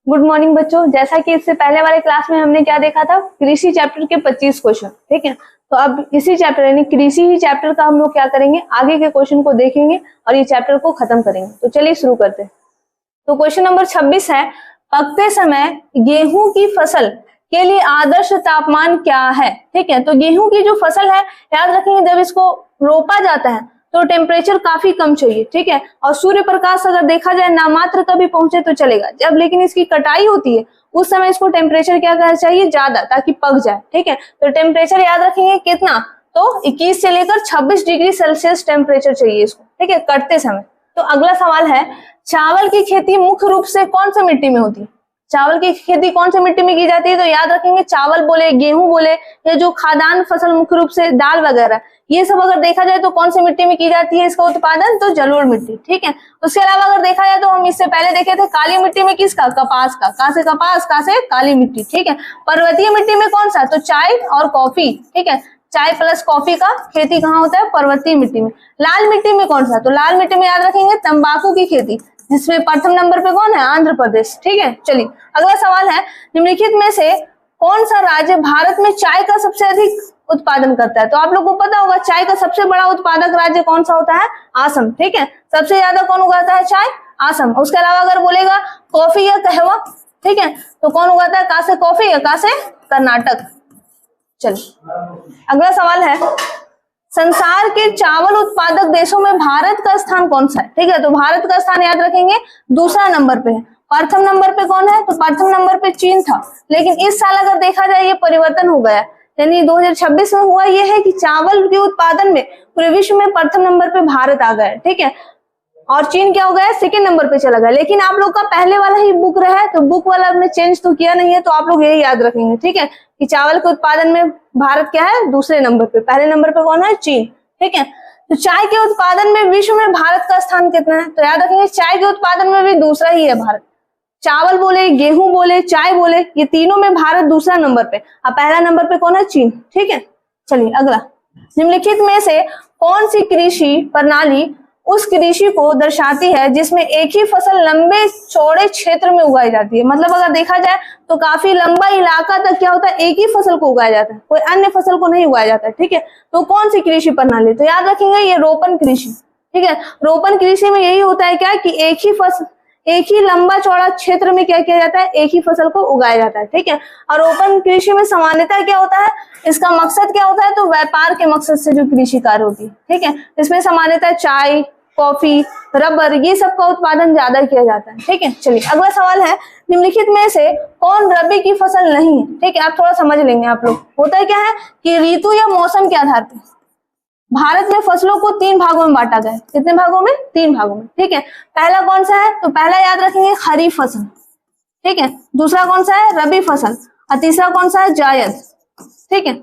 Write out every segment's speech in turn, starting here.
Good morning बच्चों। जैसा कि इससे पहले वाले क्लास में हमने क्या देखा था, कृषि चैप्टर के 25 क्वेश्चन। ठीक है, तो अब इसी चैप्टर यानी कृषि ही चैप्टर का हम लोग क्या करेंगे, आगे के क्वेश्चन को देखेंगे और ये चैप्टर को खत्म करेंगे। तो चलिए शुरू करते हैं। तो क्वेश्चन नंबर 26 है, पकते समय गेहूं की फसल के लिए आदर्श तापमान क्या है। ठीक है, तो गेहूं की जो फसल है, याद रखेंगे जब इसको रोपा जाता है तो टेम्परेचर काफी कम चाहिए। ठीक है, और सूर्य प्रकाश अगर देखा जाए नामात्र कभी पहुंचे तो चलेगा। जब लेकिन इसकी कटाई होती है उस समय इसको टेम्परेचर क्या करना चाहिए, ज्यादा, ताकि पक जाए। ठीक है, तो टेम्परेचर याद रखेंगे कितना, तो 21 से लेकर 26 डिग्री सेल्सियस टेम्परेचर चाहिए इसको। ठीक है, कटते समय। तो अगला सवाल है, चावल की खेती मुख्य रूप से कौन सी मिट्टी में होती है। चावल की खेती कौन सी मिट्टी में की जाती है, तो याद रखेंगे चावल बोले, गेहूं बोले, या जो खाद्यान्न फसल मुख्य रूप से दाल वगैरह, ये सब अगर देखा जाए तो कौन सी मिट्टी में की जाती है इसका उत्पादन, तो जलोढ़ मिट्टी। ठीक है, उसके अलावा अगर देखा जाए तो हम इससे पहले देखे थे काली मिट्टी में किसका, कपास का। कहां से कपास, कहां से काली मिट्टी। ठीक है, पर्वतीय मिट्टी में कौन सा, तो चाय और कॉफी। ठीक है, चाय प्लस कॉफी का खेती कहाँ होता है, पर्वतीय मिट्टी में। लाल मिट्टी में कौन सा, तो लाल मिट्टी में याद रखेंगे तंबाकू की खेती, जिसमें प्रथम नंबर पे कौन है, आंध्र प्रदेश। ठीक है, चलिए अगला सवाल है, निम्नलिखित में से कौन सा राज्य भारत में चाय का सबसे अधिक उत्पादन करता है। तो आप लोग को पता होगा चाय का सबसे बड़ा उत्पादक राज्य कौन सा होता है, आसम। ठीक है, सबसे ज्यादा कौन उगाता है चाय, आसम। उसके अलावा अगर बोलेगा कॉफी या कहवा, ठीक है, तो कौन उगाता है, कहां से कॉफी या कहां से, कर्नाटक। चलिए अगला सवाल है, संसार के चावल उत्पादक देशों में भारत का स्थान कौन सा है। ठीक है, तो भारत का स्थान याद रखेंगे दूसरा नंबर पे है। प्रथम नंबर पे कौन है, तो प्रथम नंबर पे चीन था। लेकिन इस साल अगर देखा जाए ये परिवर्तन हो गया, यानी 2026 में हुआ ये है कि चावल के उत्पादन में पूरे विश्व में प्रथम नंबर पे भारत आ गया। ठीक है, और चीन क्या हो गया, सेकंड नंबर पे चला गया। लेकिन आप लोग का पहले वाला ही बुक रहा है, तो बुक वाला हमने चेंज तो किया नहीं है, तो आप लोग यही याद रखेंगे। ठीक है, कि चावल के उत्पादन में भारत क्या है, दूसरे नंबर पे, पहले नंबर पे कौन है, चीन। ठीक है, तो चाय के उत्पादन में विश्व में भारत का स्थान कितना है, तो याद रखेंगे चाय के उत्पादन में भी दूसरा ही है भारत। चावल बोले, गेहूं बोले, चाय बोले, ये तीनों में भारत दूसरा नंबर पे, अब पहला नंबर पे कौन है, चीन। ठीक है, चलिए अगला, निम्नलिखित में से कौन सी कृषि प्रणाली उस कृषि को दर्शाती है जिसमें एक ही फसल लंबे चौड़े क्षेत्र में उगाई जाती है। मतलब अगर देखा जाए तो काफी लंबा इलाका तक क्या होता है, एक ही फसल को उगाया जाता है, कोई अन्य फसल को नहीं उगाया जाता है। ठीक है, तो कौन सी कृषि प्रणाली, तो याद रखेंगे ये रोपण कृषि। ठीक है, रोपण कृषि में यही होता है क्या कि एक ही फसल, एक ही लंबा चौड़ा क्षेत्र में क्या किया जाता है, एक ही फसल को उगाया जाता है। ठीक है, और रोपण कृषि में सामान्यतः क्या होता है, इसका मकसद क्या होता है, तो व्यापार के मकसद से जो कृषि कार्य होती है। ठीक है, इसमें सामान्यतः चाय, कॉफी, रबर, ये सब का उत्पादन ज्यादा किया जाता है। ठीक है, चलिए अगला सवाल है, निम्नलिखित में से कौन रबी की फसल नहीं है। ठीक है, आप थोड़ा समझ लेंगे। आप लोग होता है क्या है कि ऋतु या मौसम के आधार पर भारत में फसलों को 3 भागों में बांटा गया है। कितने भागों में, 3 भागों में। ठीक है, पहला कौन सा है, तो पहला याद रखेंगे खरीफ फसल। ठीक है, दूसरा कौन सा है, रबी फसल, और तीसरा कौन सा है, जायद। ठीक है,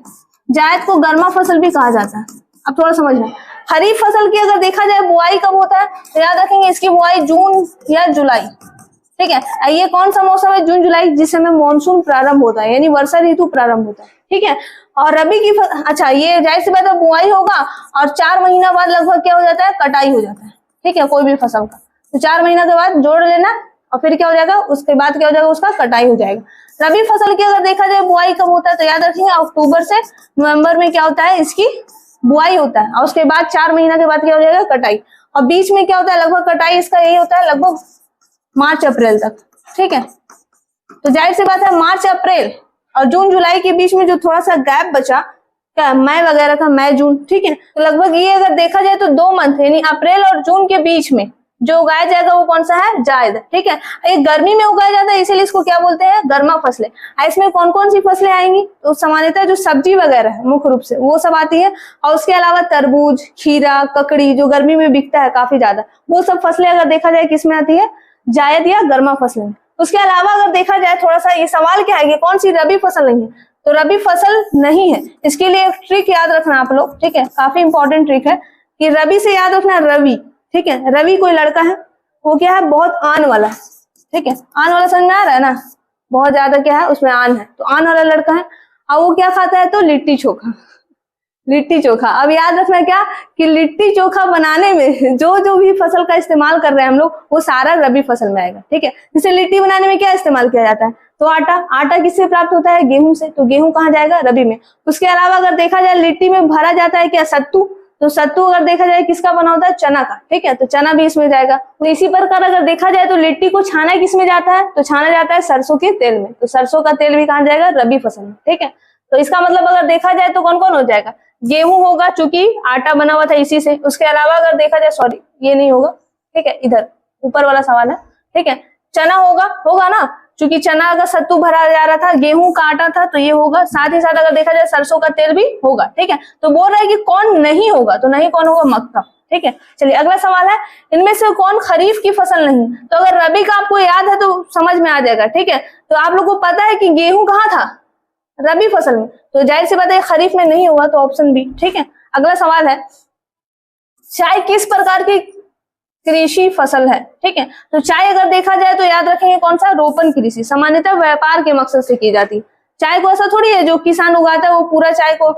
जायद को गर्मा फसल भी कहा जाता है। अब थोड़ा समझ लें, खरीफ फसल की अगर देखा जाए बुआई कब होता है, तो याद रखेंगे इसकी बुआई जून या जुलाई। ठीक है, ये कौन सा मौसम है, जून जुलाई, जिस समय मानसून प्रारंभ होता है, यानी वर्षा ऋतु प्रारंभ होता है। ठीक है, और रबी की अच्छा, ये जाहिर सी बात है बुआई होगा और 4 महीना बाद लगभग क्या हो जाता है, कटाई हो जाता है। ठीक है, कोई भी फसल का, तो 4 महीना के बाद जोड़ लेना और फिर क्या हो जाएगा, उसके बाद क्या हो जाएगा, उसका कटाई हो जाएगा। रबी फसल की अगर देखा जाए बुआई कब होता है, तो याद रखेंगे अक्टूबर से नवंबर में क्या होता है, इसकी बुआई होता है, और उसके बाद 4 महीना के बाद क्या हो जाएगा, कटाई। और बीच में क्या होता है, लगभग कटाई इसका यही होता है लगभग मार्च अप्रैल तक। ठीक है, तो जाहिर सी बात है मार्च अप्रैल और जून जुलाई के बीच में जो थोड़ा सा गैप बचा, क्या मई वगैरह का, मई जून। ठीक है, तो लगभग ये अगर देखा जाए तो 2 मंथ यानी अप्रैल और जून के बीच में जो उगाया जाएगा वो कौन सा है, जायद। ठीक है, ये गर्मी में उगाया जाता है, इसीलिए इसको क्या बोलते हैं, गर्मा फसलें। इसमें कौन कौन सी फसलें आएंगी, तो सामान्यतः जो सब्जी वगैरह है मुख्य रूप से वो सब आती है, और उसके अलावा तरबूज, खीरा, ककड़ी जो गर्मी में बिकता है काफी ज्यादा, वो सब फसलें अगर देखा जाए किसमें आती है, जायद या गर्मा फसलें। उसके अलावा अगर देखा जाए थोड़ा सा, ये सवाल क्या है कि कौन सी रबी फसल नहीं है, तो रबी फसल नहीं है, इसके लिए एक ट्रिक याद रखना आप लोग। ठीक है, काफी इंपॉर्टेंट ट्रिक है कि रबी से याद रखना रवि। ठीक है, रवि कोई लड़का है, वो क्या है, बहुत आन वाला है। ठीक है, आन वाला समझ में आ रहा है ना, बहुत ज्यादा क्या है उसमें आन है, तो आन वाला लड़का है। और वो क्या खाता है, तो लिट्टी चोखा। लिट्टी चोखा। अब याद रखना क्या कि लिट्टी चोखा बनाने में जो जो भी फसल का इस्तेमाल कर रहे हैं हम लोग, वो सारा रबी फसल में आएगा। ठीक है, जैसे लिट्टी बनाने में क्या इस्तेमाल किया जाता है, तो आटा। आटा किससे प्राप्त होता है, गेहूं से, तो गेहूं कहाँ जाएगा, रबी में। उसके अलावा अगर देखा जाए लिट्टी में भरा जाता है क्या, सत्तू, तो सत्तू अगर देखा जाए किसका बना होता है, चना का। ठीक है, तो चना भी इसमें जाएगा। तो इसी प्रकार अगर देखा जाए तो लिट्टी को छाना किसमें जाता है, तो छाना जाता है सरसों के तेल में। तो सरसों का तेल भी कहाँ जाएगा, रबी फसल में। ठीक है, तो इसका मतलब अगर देखा जाए तो कौन कौन हो जाएगा, गेहूं होगा चूंकि आटा बना हुआ था इसी से। उसके अलावा अगर देखा जाए, सॉरी ये नहीं होगा, ठीक है, इधर ऊपर वाला सवाल है। ठीक है, चना होगा ना, क्योंकि चना का सत्तू भरा जा रहा था, गेहूं का आटा था, तो ये होगा। साथ ही साथ अगर देखा जाए सरसों का तेल भी होगा। ठीक है, तो बोल रहा है कि कौन नहीं होगा, तो नहीं कौन होगा, मक्का। ठीक है, चलिए अगला सवाल है, इनमें से कौन खरीफ की फसल नहीं। तो अगर रबी का आपको याद है तो समझ में आ जाएगा। ठीक है, तो आप लोग को पता है कि गेहूं कहाँ था, रबी फसल में, तो जाहिर सी बात है खरीफ में नहीं होगा, तो ऑप्शन बी। ठीक है, अगला सवाल है, चाय किस प्रकार की कृषि फसल है। ठीक है, तो चाय अगर देखा जाए तो याद रखेंगे कौन सा, रोपण कृषि। सामान्यतः व्यापार के मकसद से की जाती। चाय को ऐसा थोड़ी है जो किसान उगाता है वो पूरा चाय को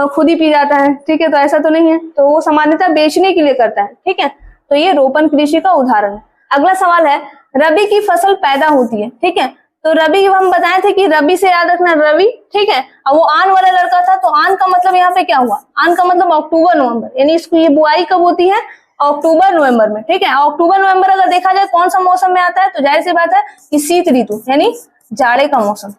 खुद ही पी जाता है। ठीक है, तो ऐसा तो नहीं है, तो वो सामान्यतः बेचने के लिए करता है। ठीक है, तो ये रोपण कृषि का उदाहरण है। अगला सवाल है, रबी की फसल पैदा होती है। ठीक है, तो रबी हम बताए थे कि रबी से याद रखना रबी। ठीक है, अब वो आन वाला लड़का था, तो आन का मतलब यहाँ पे क्या हुआ, आन का मतलब अक्टूबर नवंबर, यानी इसको ये बुआई कब होती है, अक्टूबर नवंबर में। ठीक है, अक्टूबर नवंबर अगर देखा जाए कौन सा मौसम में आता है, तो जाहिर सी बात है कि शीत ऋतु, यानी जाड़े का मौसम।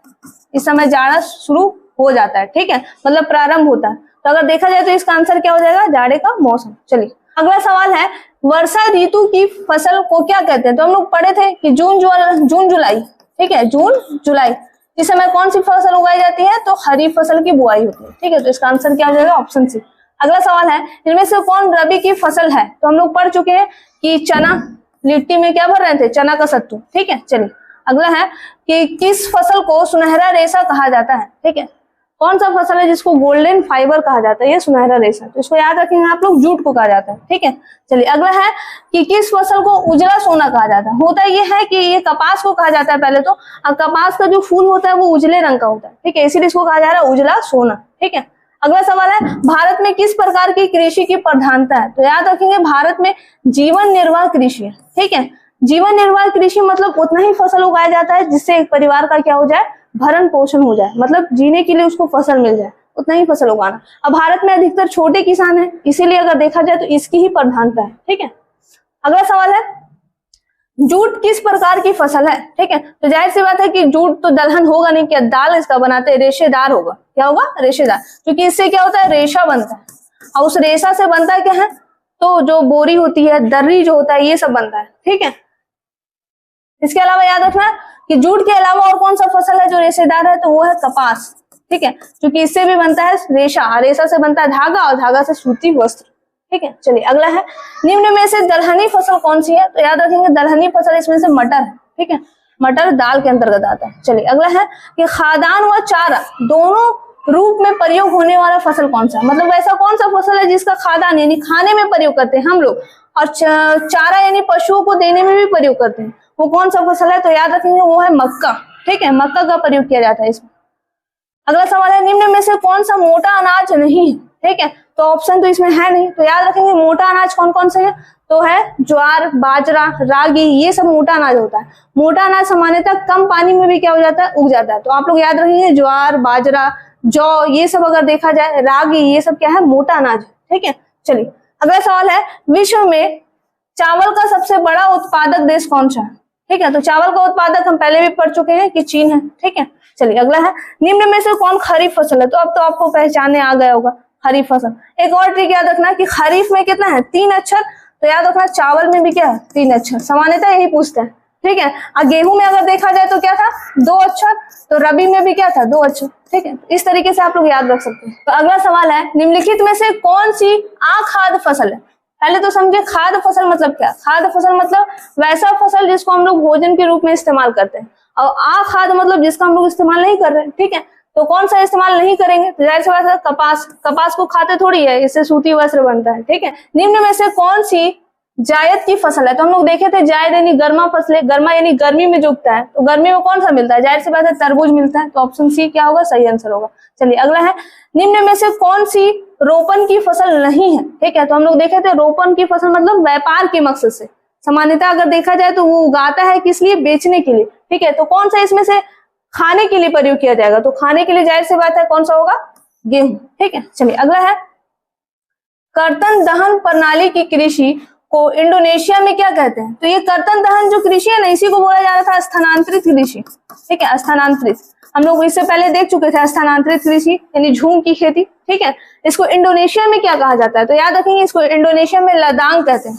इस समय जाड़ा शुरू हो जाता है। ठीक है, मतलब प्रारंभ होता है, तो अगर देखा जाए तो इसका आंसर क्या हो जाएगा, जाड़े का मौसम। चलिए अगला सवाल है, वर्षा ऋतु की फसल को क्या कहते हैं। तो हम लोग पढ़े थे कि जून जुलाई। ठीक है, जून जुलाई इस समय कौन सी फसल उगाई जाती है, तो खरीफ फसल की बुआई होती है। ठीक है, तो इसका आंसर क्या हो जाएगा, ऑप्शन सी। अगला सवाल है, इनमें से कौन रबी की फसल है। तो हम लोग पढ़ चुके हैं कि चना, लिट्टी में क्या भर रहे थे, चना का सत्तू। ठीक है, चलिए अगला है कि किस फसल को सुनहरा रेशा कहा जाता है। ठीक है, कौन सा फसल है जिसको गोल्डन फाइबर कहा जाता है, ये सुनहरा रेशा। तो इसको याद रखेंगे आप लोग, जूट को कहा जाता है। ठीक है, चलिए अगला है कि किस फसल को उजला सोना कहा जाता है। होता ये है कि ये कपास को कहा जाता है पहले तो, और कपास का जो फूल होता है वो उजले रंग का होता है। ठीक है, इसीलिए इसको कहा जा रहा है उजला सोना। ठीक है, अगला सवाल है, भारत में किस प्रकार की कृषि की प्रधानता है। तो याद रखेंगे भारत में जीवन निर्वाह कृषि है। ठीक है, जीवन निर्वाह कृषि मतलब उतना ही फसल उगाया जाता है जिससे एक परिवार का क्या हो जाए, भरण पोषण हो जाए, मतलब जीने के लिए उसको फसल मिल जाए, उतना ही फसल उगाना। अब भारत में अधिकतर छोटे किसान हैं, इसीलिए अगर देखा जाए तो इसकी ही प्रधानता है। ठीक है, अगला सवाल है, जूट किस प्रकार की फसल है। ठीक है, तो जाहिर सी बात है कि जूट तो दलहन होगा नहीं, क्या दाल इसका बनाते हैं, रेशेदार होगा। क्या होगा, रेशेदार, क्योंकि इससे क्या होता है, रेशा बनता है, और उस रेशा से बनता है क्या है, तो जो बोरी होती है, दर्री जो होता है, ये सब बनता है। ठीक है, इसके अलावा याद रखना कि जूट के अलावा और कौन सा फसल है जो रेशेदार है, तो वो है कपास। ठीक है, क्योंकि इससे भी बनता है रेशा, रेशा से बनता है धागा, और धागा से सूती वस्त्र। ठीक है, चलिए अगला है, निम्न में से दलहनी फसल कौन सी है। तो याद रखेंगे दलहनी फसल इसमें से मटर है। ठीक है, मटर दाल के अंतर्गत आता है। चलिए अगला है कि खाद्यान्न व चारा दोनों रूप में प्रयोग होने वाला फसल कौन सा, मतलब ऐसा कौन सा फसल है जिसका खाद्यान्न यानी खाने में प्रयोग करते हैं हम लोग, और चारा यानी पशुओं को देने में भी प्रयोग करते हैं, वो कौन सा फसल है। तो याद रखेंगे वो है मक्का। ठीक है, मक्का का प्रयोग किया जाता है इसमें। अगला सवाल है, निम्न में से कौन सा मोटा अनाज नहीं है। ठीक है, तो ऑप्शन तो इसमें है नहीं, तो याद रखेंगे मोटा अनाज कौन कौन से है, तो है ज्वार, बाजरा, रागी, ये सब मोटा अनाज होता है। मोटा अनाज सामान्यतः कम पानी में भी क्या हो जाता है, उग जाता है। तो आप लोग याद रखेंगे ज्वार, बाजरा, जौ, ये सब अगर देखा जाए, रागी, ये सब क्या है, मोटा अनाज। ठीक है, चलिए अगला सवाल है, विश्व में चावल का सबसे बड़ा उत्पादक देश कौन सा है। ठीक है, तो चावल का उत्पादक हम पहले भी पढ़ चुके हैं कि चीन है। ठीक है, चलिए अगला है, निम्न में से कौन खरीफ फसल है। तो अब तो आपको पहचानने आ गया होगा, खरीफ फसल। एक और ट्रिक याद रखना कि खरीफ में कितना है, 3 अक्षर, तो याद रखना चावल में भी क्या है, 3 अक्षर, सामान्यतः यही पूछता है। ठीक है, और गेहूं में अगर देखा जाए तो क्या था, 2 अक्षर, तो रबी में भी क्या था, 2 अक्षर। ठीक है, इस तरीके से आप लोग याद रख सकते हैं। तो अगला सवाल है, निम्नलिखित में से कौन सी अखाद्य फसल है। पहले तो समझे खाद्य फसल मतलब क्या। खाद्य फसल मतलब वैसा फसल जिसको हम लोग भोजन के रूप में इस्तेमाल करते हैं, और अखाद्य मतलब जिसका हम लोग इस्तेमाल नहीं कर रहे हैं। ठीक है, तो कौन सा इस्तेमाल नहीं करेंगे, तो जाहिर सी बात है कपास। कपास को खाते थोड़ी है, इससे सूती वस्त्र बनता है। ठीक है, निम्न में से कौन सी जायद की फसल है, तो हम लोग देखे थे जायद यानी गर्मा फसलें, गर्मा यानी गर्मी में जो उगता है, तो गर्मी में कौन सा मिलता है, जाहिर सी बात है तरबूज मिलता है, तो ऑप्शन सी क्या होगा, सही आंसर होगा। चलिए अगला है, निम्न में से कौन सी रोपण की फसल नहीं है, ठीक है, तो हम लोग देखे थे रोपण की फसल मतलब व्यापार के मकसद से, सामान्यतः अगर देखा जाए तो वो उगाता है किस लिए, बेचने के लिए, ठीक है, तो कौन सा इसमें से खाने के लिए प्रयोग किया जाएगा, तो खाने के लिए जाहिर सी बात है कौन सा होगा, गेहूं, ठीक है। चलिए अगला है, कर्तन दहन प्रणाली की कृषि को इंडोनेशिया में क्या कहते हैं, तो ये कर्तन दहन जो कृषि है ना, इसी को बोला जा रहा था स्थानांतरित कृषि, ठीक है, स्थानांतरित, हम लोग इससे पहले देख चुके थे स्थानांतरित कृषि यानी झूम की खेती, ठीक है। इसको इंडोनेशिया में क्या कहा जाता है, तो याद रखेंगे इसको इंडोनेशिया में लदांग कहते हैं,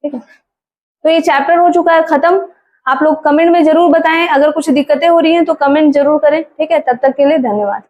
ठीक है। तो ये चैप्टर हो चुका है खत्म। आप लोग कमेंट में जरूर बताएं, अगर कुछ दिक्कतें हो रही हैं तो कमेंट जरूर करें, ठीक है। तब तक के लिए धन्यवाद।